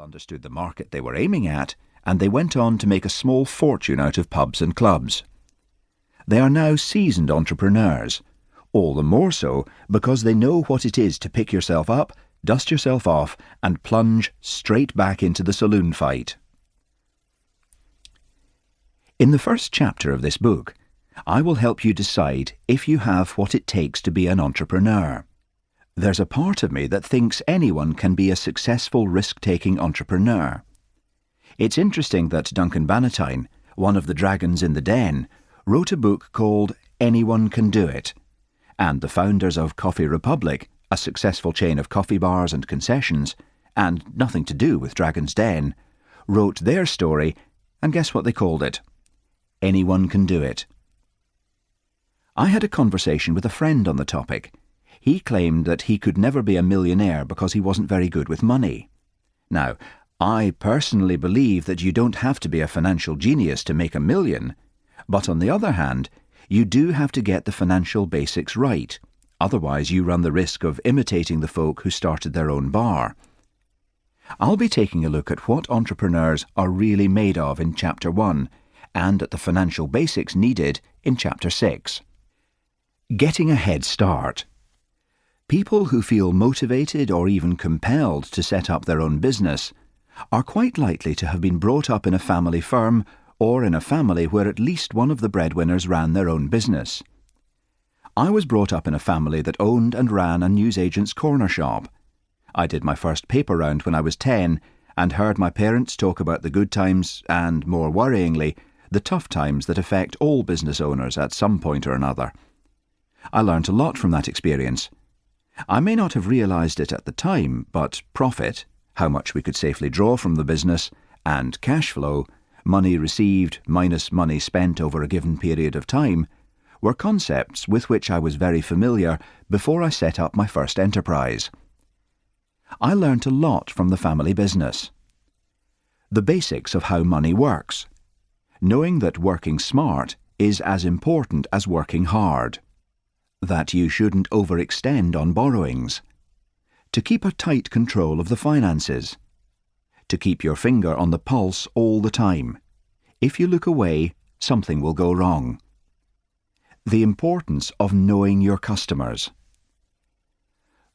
understood the market they were aiming at, and they went on to make a small fortune out of pubs and clubs. They are now seasoned entrepreneurs, all the more so because they know what it is to pick yourself up, dust yourself off, and plunge straight back into the saloon fight. In the first chapter of this book, I will help you decide if you have what it takes to be an entrepreneur. There's a part of me that thinks anyone can be a successful risk-taking entrepreneur. It's interesting that Duncan Bannatyne, one of the dragons in the den, wrote a book called Anyone Can Do It, and the founders of Coffee Republic, a successful chain of coffee bars and concessions, and nothing to do with Dragon's Den, wrote their story, and guess what they called it? Anyone Can Do It. I had a conversation with a friend on the topic. He claimed that he could never be a millionaire because he wasn't very good with money. Now, I personally believe that you don't have to be a financial genius to make a million, but on the other hand, you do have to get the financial basics right. Otherwise, you run the risk of imitating the folk who started their own bar. I'll be taking a look at what entrepreneurs are really made of in Chapter 1, and at the financial basics needed in Chapter 6. Getting a head start. People who feel motivated or even compelled to set up their own business are quite likely to have been brought up in a family firm or in a family where at least one of the breadwinners ran their own business. I was brought up in a family that owned and ran a newsagent's corner shop. I did my first paper round when I was 10 and heard my parents talk about the good times and, more worryingly, the tough times that affect all business owners at some point or another. I learnt a lot from that experience. I may not have realised it at the time, but profit, how much we could safely draw from the business, and cash flow, money received minus money spent over a given period of time, were concepts with which I was very familiar before I set up my first enterprise. I learnt a lot from the family business. The basics of how money works. Knowing that working smart is as important as working hard. That you shouldn't overextend on borrowings. To keep a tight control of the finances. To keep your finger on the pulse all the time. If you look away, something will go wrong. The importance of knowing your customers.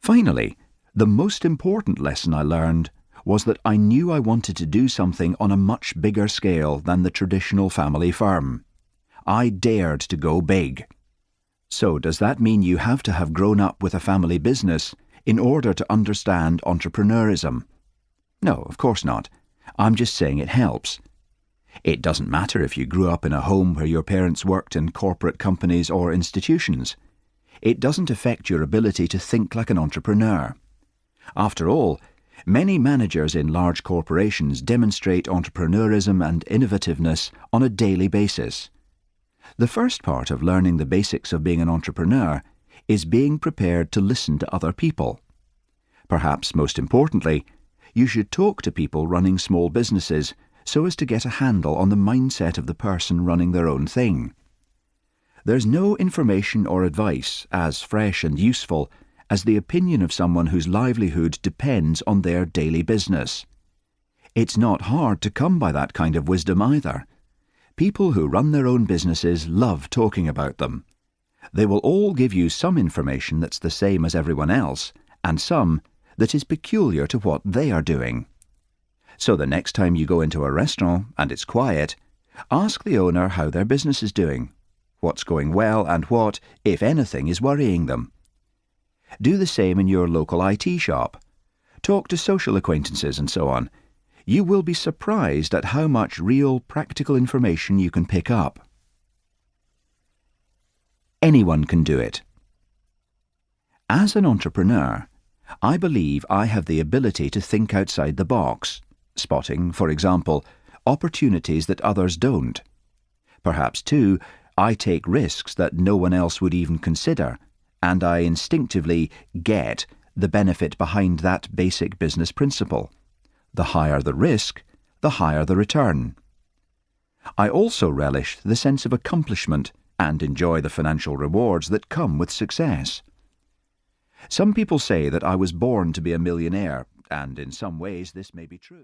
Finally, the most important lesson I learned was that I knew I wanted to do something on a much bigger scale than the traditional family firm. I dared to go big. So does that mean you have to have grown up with a family business in order to understand entrepreneurism? No, of course not. I'm just saying it helps. It doesn't matter if you grew up in a home where your parents worked in corporate companies or institutions. It doesn't affect your ability to think like an entrepreneur. After all, many managers in large corporations demonstrate entrepreneurism and innovativeness on a daily basis. The first part of learning the basics of being an entrepreneur is being prepared to listen to other people. Perhaps most importantly, you should talk to people running small businesses so as to get a handle on the mindset of the person running their own thing. There's no information or advice as fresh and useful as the opinion of someone whose livelihood depends on their daily business. It's not hard to come by that kind of wisdom either. People who run their own businesses love talking about them. They will all give you some information that's the same as everyone else, and some that is peculiar to what they are doing. So the next time you go into a restaurant and it's quiet, ask the owner how their business is doing, what's going well and what, if anything, is worrying them. Do the same in your local IT shop. Talk to social acquaintances and so on. You will be surprised at how much real practical information you can pick up. Anyone can do it. As an entrepreneur, I believe I have the ability to think outside the box, spotting, for example, opportunities that others don't. Perhaps, too, I take risks that no one else would even consider, and I instinctively get the benefit behind that basic business principle. The higher the risk, the higher the return. I also relish the sense of accomplishment and enjoy the financial rewards that come with success. Some people say that I was born to be a millionaire, and in some ways this may be true.